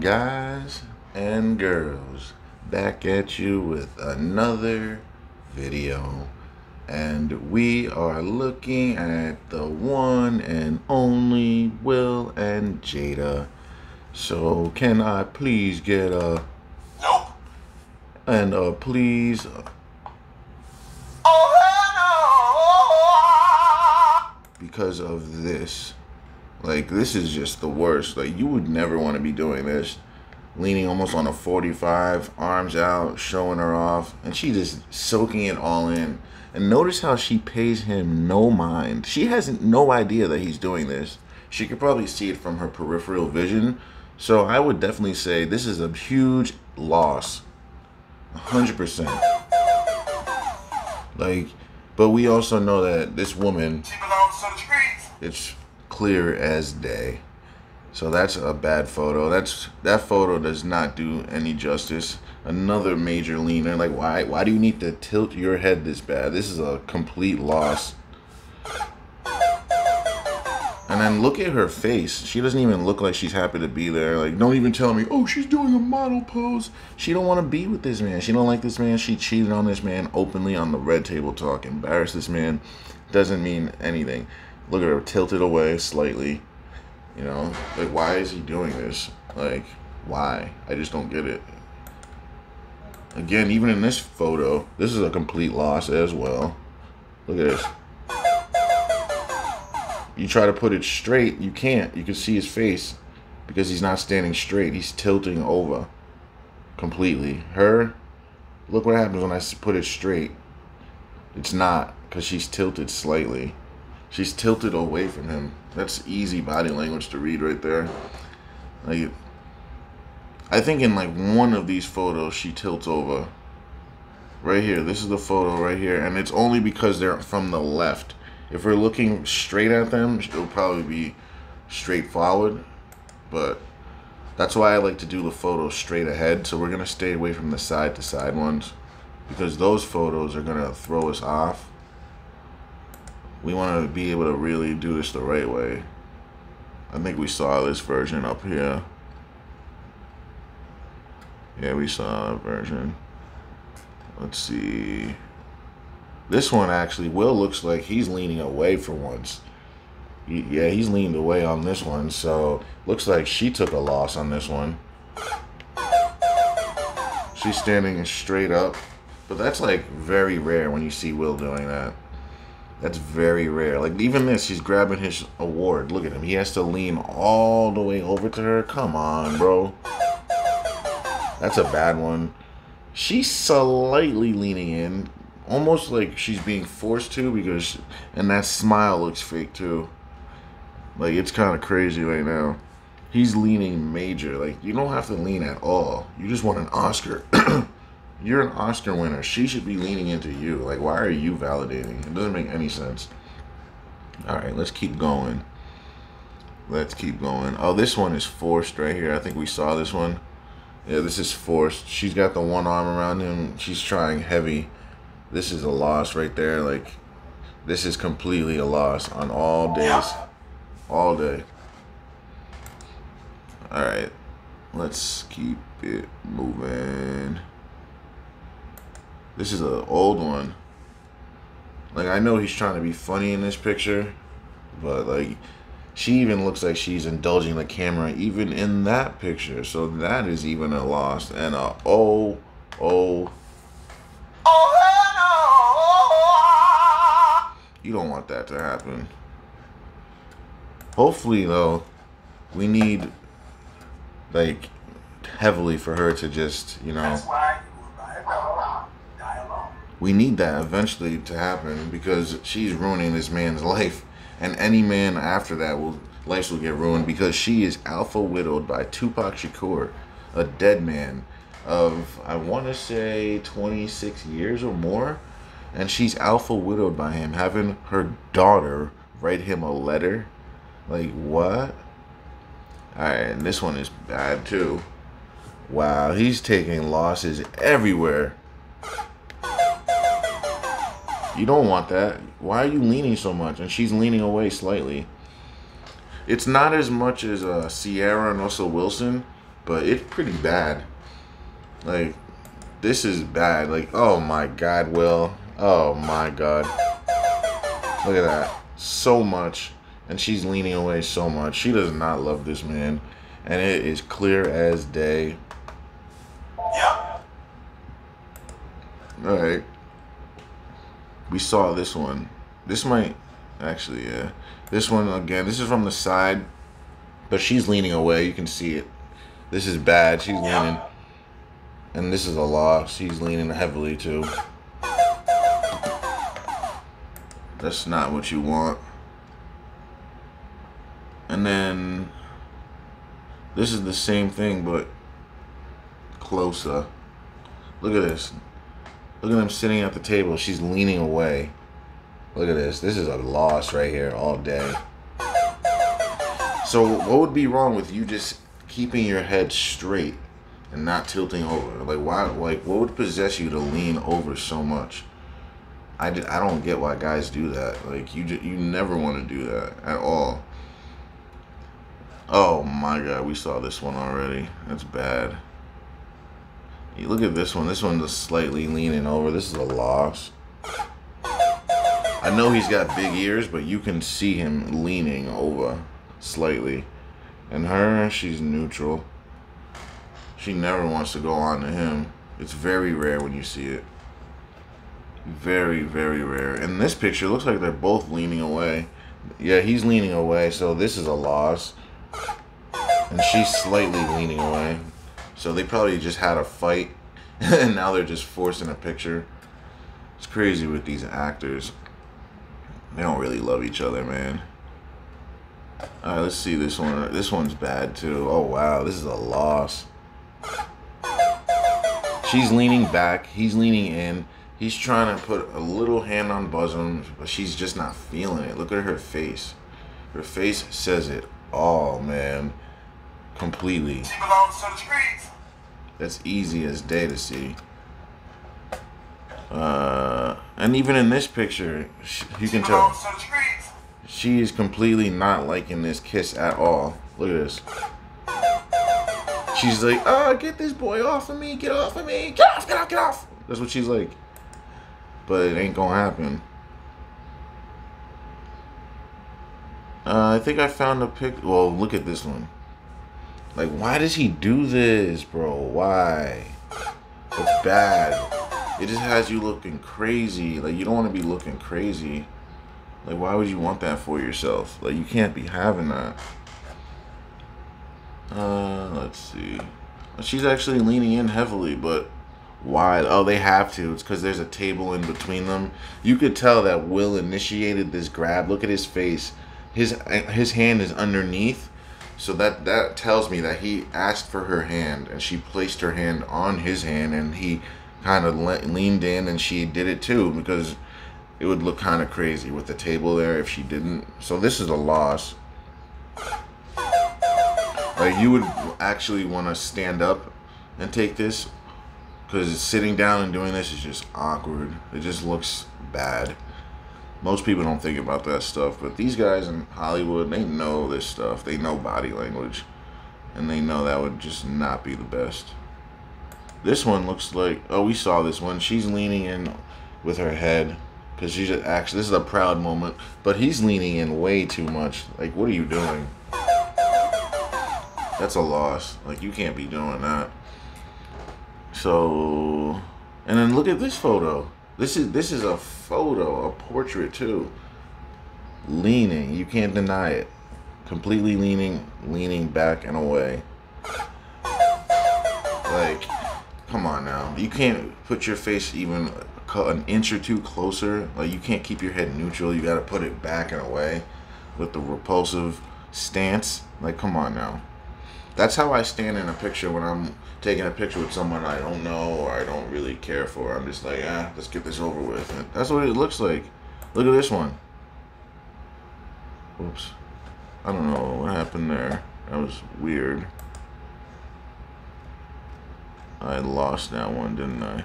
Guys and girls, back at you with another video, and we are looking at the one and only Will and Jada. So can I please get a nope and please because of this. Like, this is just the worst. Like, you would never want to be doing this. Leaning almost on a 45, arms out, showing her off. And she just soaking it all in. And notice how she pays him no mind. She has no idea that he's doing this. She could probably see it from her peripheral vision. So I would definitely say this is a huge loss. 100%. Like, but we also know that this woman, she belongs to the streets. it's clear as day. So that's a bad photo. That photo does not do any justice. Another major leaner. Like, why do you need to tilt your head this bad? This is a complete loss. And then look at her face. She doesn't even look like she's happy to be there. Like, don't even tell me, oh, she's doing a model pose. She don't want to be with this man. She don't like this man. She cheated on this man openly on the Red Table Talk. Embarrassed this man. Doesn't mean anything. Look at her tilted away slightly. You know, like, why is he doing this? Like, why? I just don't get it. Again, even in this photo, this is a complete loss as well. Look at this. You try to put it straight, you can't. You can see his face because he's not standing straight. He's tilting over completely. Her, look what happens when I put it straight. It's not, because she's tilted slightly. She's tilted away from him. That's easy body language to read right there. Like, I think in like one of these photos she tilts over. Right here. This is the photo right here. And it's only because they're from the left. If we're looking straight at them, it'll probably be straight forward. But that's why I like to do the photo straight ahead. So we're going to stay away from the side to side ones, because those photos are going to throw us off. We want to be able to really do this the right way. I think we saw this version up here. Yeah, we saw a version. Let's see. This one actually, Will looks like he's leaning away for once. Yeah, he's leaned away on this one. So looks like she took a loss on this one. She's standing straight up. But that's like very rare when you see Will doing that. That's very rare. Like, even this, he's grabbing his award. Look at him. He has to lean all the way over to her. Come on, bro. That's a bad one. She's slightly leaning in. Almost like she's being forced to, because... And that smile looks fake, too. Like, it's kind of crazy right now. He's leaning major. Like, you don't have to lean at all. You just want an Oscar. You're an Oscar winner. She should be leaning into you. Like, why are you validating? It doesn't make any sense. All right, let's keep going. Let's keep going. Oh, this one is forced right here. I think we saw this one. Yeah, this is forced. She's got the one arm around him. She's trying heavy. This is a loss right there. Like, this is completely a loss on all days. All day. All right. Let's keep it moving. This is an old one. Like, I know he's trying to be funny in this picture, but like, she even looks like she's indulging the camera even in that picture. So that is even a loss. And a you don't want that to happen. Hopefully, though, we need, like, heavily for her to just, you know, we need that eventually to happen, because she's ruining this man's life, and any man after that life will get ruined, because she is alpha widowed by Tupac Shakur, a dead man of, I want to say, 26 years or more, and she's alpha widowed by him, having her daughter write him a letter. Like, what? Alright, and this one is bad too. Wow, he's taking losses everywhere. You don't want that. Why are you leaning so much? And she's leaning away slightly. It's not as much as Sierra and Russell Wilson, but it's pretty bad. Like, this is bad. Like, oh my God, Will. Oh my God. Look at that. So much. And she's leaning away so much. She does not love this man. And it is clear as day. Yep. Alright. We saw this one. This might... Actually, yeah. This one, again, this is from the side. But she's leaning away. You can see it. This is bad. She's leaning. And this is a loss. He's leaning heavily, too. That's not what you want. And then... This is the same thing, but closer. Look at this. Look at him sitting at the table. She's leaning away. Look at this. This is a loss right here all day. So what would be wrong with you just keeping your head straight and not tilting over? Like, why? Like, what would possess you to lean over so much? I don't get why guys do that. Like, you never want to do that at all. Oh my God, we saw this one already. That's bad. You look at this one. This one's slightly leaning over. This is a loss. I know he's got big ears, but you can see him leaning over slightly. And her, she's neutral. She never wants to go on to him. It's very rare when you see it. Very, very rare. In this picture, it looks like they're both leaning away. Yeah, he's leaning away, so this is a loss. And she's slightly leaning away. So they probably just had a fight, and now they're just forcing a picture. It's crazy with these actors. They don't really love each other, man. Alright, let's see this one. This one's bad, too. Oh, wow. This is a loss. She's leaning back. He's leaning in. He's trying to put a little hand on bosom, but she's just not feeling it. Look at her face. Her face says it all, man. Completely. She belongs to the streets. That's easy as day to see. And even in this picture, you can tell she is completely not liking this kiss at all. Look at this. She's like, oh, get this boy off of me. Get off of me. Get off, get off, get off. That's what she's like. But it ain't gonna happen. I think I found a pic. Well, look at this one. Like, why does he do this, bro? Why? It's bad. It just has you looking crazy. Like, you don't want to be looking crazy. Like, why would you want that for yourself? Like, you can't be having that. Let's see. She's actually leaning in heavily, but why? Oh, they have to. It's because there's a table in between them. You could tell that Will initiated this grab. Look at his face. His hand is underneath. So that tells me that he asked for her hand, and she placed her hand on his hand, and he kind of leaned in, and she did it too, because it would look kind of crazy with the table there if she didn't. So this is a loss. Like, you would actually want to stand up and take this, because sitting down and doing this is just awkward. It just looks bad. Most people don't think about that stuff, but these guys in Hollywood, they know this stuff. They know body language, and they know that would just not be the best. This one looks like, oh, we saw this one. She's leaning in with her head, because she's just actually, this is a proud moment, but he's leaning in way too much. Like, what are you doing? That's a loss. Like, you can't be doing that. So, and then look at this photo. This is a photo, a portrait too. Leaning, you can't deny it. Completely leaning back and away. Like, come on now. You can't put your face even an inch or two closer. Like, you can't keep your head neutral. You got to put it back and away with the repulsive stance. Like, come on now. That's how I stand in a picture when I'm taking a picture with someone I don't know or I don't really care for. I'm just like, let's get this over with. And that's what it looks like. Look at this one. Whoops. I don't know what happened there. That was weird. I lost that one, didn't I?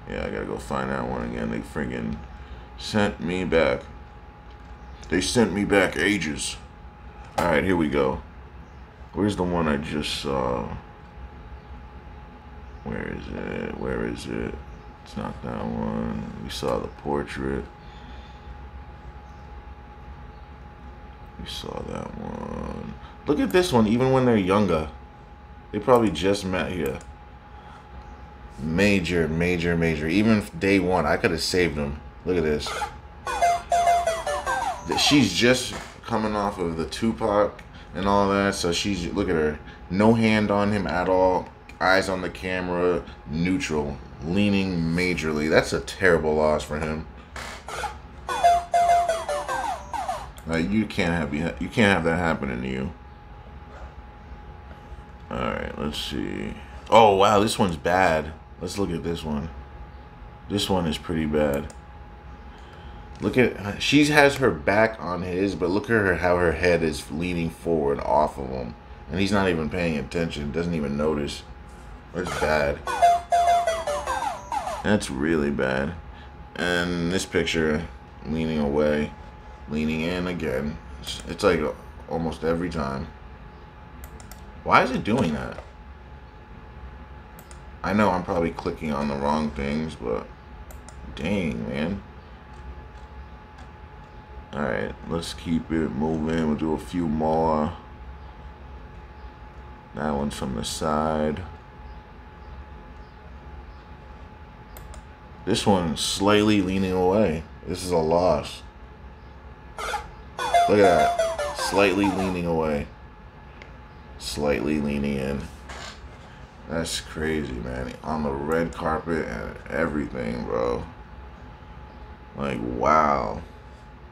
Yeah, I gotta go find that one again. They friggin' sent me back. They sent me back ages. Alright, here we go. Where's the one I just saw? Where is it? Where is it? It's not that one. We saw the portrait. We saw that one. Look at this one. Even when they're younger, they probably just met here. Major, major, major. Even day one, I could have saved them. Look at this. She's just coming off of the Tupac and all that, so she's, look at her. No hand on him at all. Eyes on the camera, neutral, leaning majorly. That's a terrible loss for him. Like, you can't have that happening to you. All right, let's see. Oh wow, this one's bad. Let's look at this one. This one is pretty bad. Look at, she has her back on his, but look at her, how her head is leaning forward off of him, and he's not even paying attention. Doesn't even notice. That's bad. That's really bad. And this picture, leaning away, leaning in again. It's like almost every time. Why is it doing that? I know I'm probably clicking on the wrong things, but dang, man. Alright, let's keep it moving. We'll do a few more. That one's from the side. This one's slightly leaning away. This is a loss. Look at that. Slightly leaning away. Slightly leaning in. That's crazy, man. On the red carpet and everything, bro. Like, wow.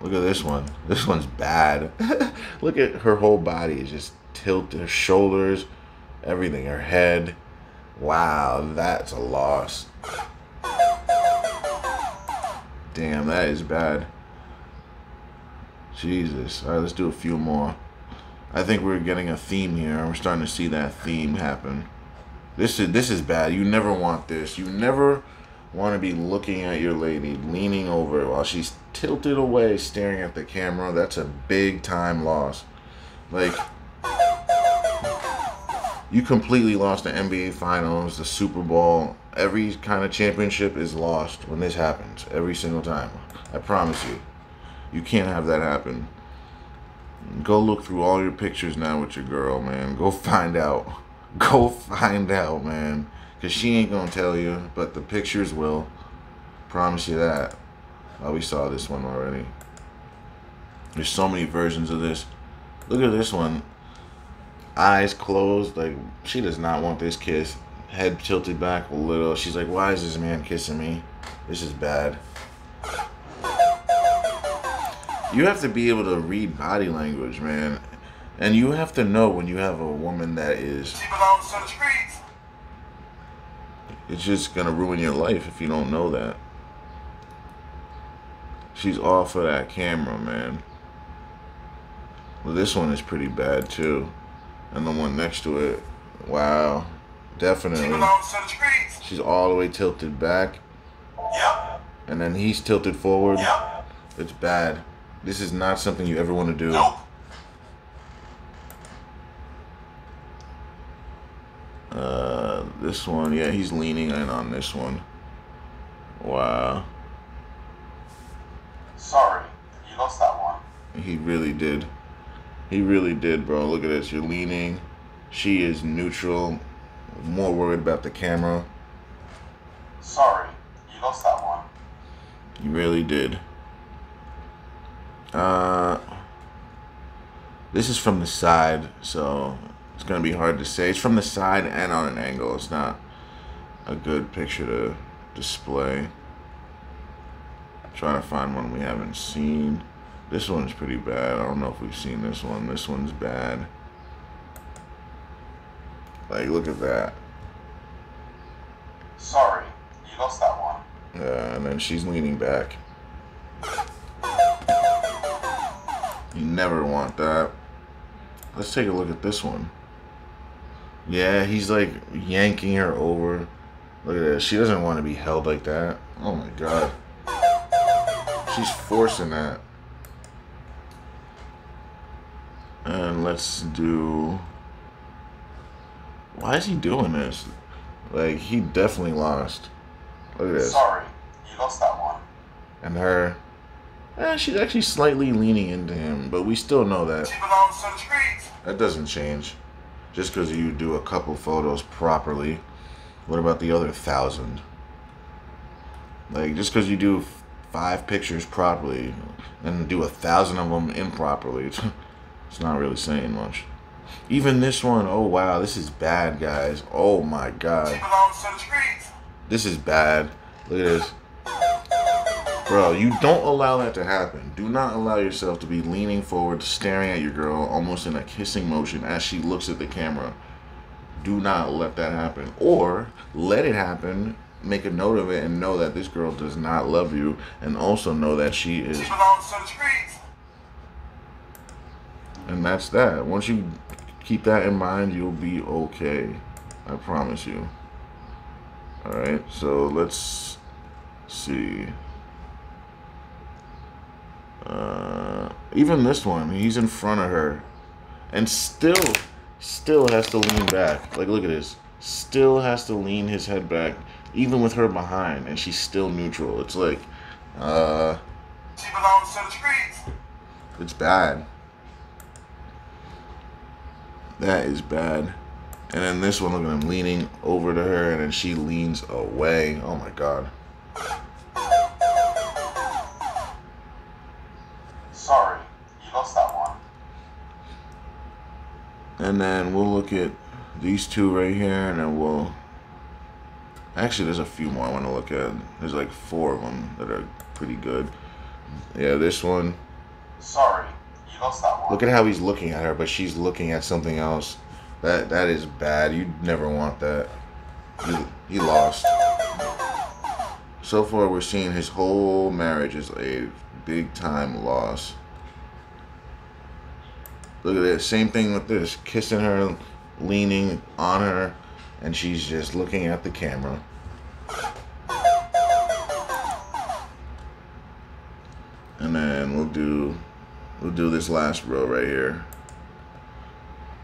Look at this one. This one's bad. Look at her whole body is just tilted. Her shoulders, everything. Her head. Wow, that's a loss. Damn, that is bad. Jesus. All right, let's do a few more. I think we're getting a theme here. We're starting to see that theme happen. This is bad. You never want this. You never want to be looking at your lady, leaning over while she's tilted away, staring at the camera. That's a big time loss. Like, you completely lost the NBA Finals, the Super Bowl. Every kind of championship is lost when this happens. Every single time. I promise you. You can't have that happen. Go look through all your pictures now with your girl, man. Go find out. Go find out, man. Because she ain't going to tell you, but the pictures will. Promise you that. Oh, we saw this one already. There's so many versions of this. Look at this one. Eyes closed. Like, she does not want this kiss. Head tilted back a little. She's like, why is this man kissing me? This is bad. You have to be able to read body language, man. And you have to know when you have a woman that is... She belongs to the streets. It's just going to ruin your life if you don't know that. She's all for that camera, man. Well, this one is pretty bad, too. And the one next to it, wow. Definitely. She belongs to the streets. She's all the way tilted back. Yep. And then he's tilted forward. Yep. It's bad. This is not something you ever want to do. Nope. This one, yeah, he's leaning in on this one. Wow. Sorry, you lost that one. He really did. He really did, bro. Look at this. You're leaning. She is neutral. More worried about the camera. Sorry, you lost that one. You really did. This is from the side, so it's gonna be hard to say. It's from the side and on an angle. It's not a good picture to display. Trying to find one we haven't seen. This one's pretty bad. I don't know if we've seen this one. This one's bad. Like, look at that. Sorry, you lost that one. Yeah, and then she's leaning back. You never want that. Let's take a look at this one. Yeah, he's like yanking her over. Look at this. She doesn't want to be held like that. Oh my god. She's forcing that. And let's do... Why is he doing this? Like, he definitely lost. Look at this. Sorry, you lost that one. And her, she's actually slightly leaning into him, but we still know that. She belongs to the streets. That doesn't change. Just because you do a couple photos properly. What about the other 1,000? Like, just because you do 5 pictures properly and do 1,000 of them improperly, it's not really saying much. Even this one, oh wow, this is bad, guys. Oh my god. She belongs to the streets. This is bad. Look at this. Bro, you don't allow that to happen. Do not allow yourself to be leaning forward, staring at your girl, almost in a kissing motion as she looks at the camera. Do not let that happen. Or let it happen, make a note of it, and know that this girl does not love you, and also know that she is. She belongs to the streets. And that's that. Once you keep that in mind, you'll be okay. I promise you. Alright, so let's see. Even this one, he's in front of her. And still has to lean back. Like, look at this. Still has to lean his head back, even with her behind, and she's still neutral. It's like, she belongs to the streets. it's bad. That is bad. And then this one, look at him leaning over to her, and then she leans away. Oh my god. Sorry, you lost that one. And then we'll look at these two right here, and then we'll... Actually, there's a few more I want to look at. There's like 4 of them that are pretty good. Yeah, this one. Sorry, you lost that one. Look at how he's looking at her, but she's looking at something else. That is bad. You'd never want that. He lost. So far, we're seeing his whole marriage is a big-time loss. Look at this. Same thing with this. Kissing her, leaning on her, and she's just looking at the camera. And then we'll do this last row right here.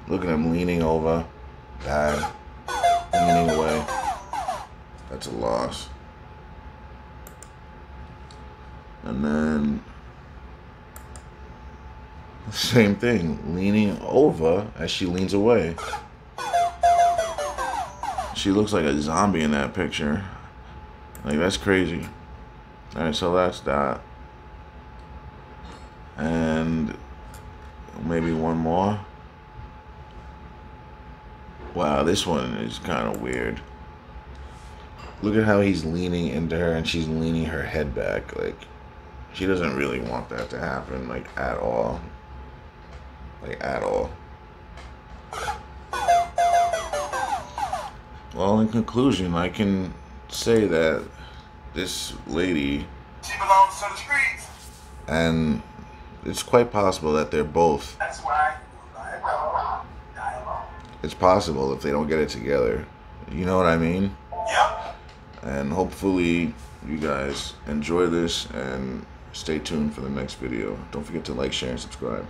Look at him leaning over. Bad. Leaning away. That's a loss. And then same thing, leaning over as she leans away. She looks like a zombie in that picture. Like, that's crazy. Alright, so that's that. And maybe one more. Wow, this one is kind of weird. Look at how he's leaning into her and she's leaning her head back. Like, she doesn't really want that to happen, like, at all. Like, at all. Well, in conclusion, I can say that this lady... She belongs to the streets. And it's quite possible that they're both... That's why. It's possible if they don't get it together. You know what I mean? Yep. And hopefully you guys enjoy this and stay tuned for the next video. Don't forget to like, share, and subscribe.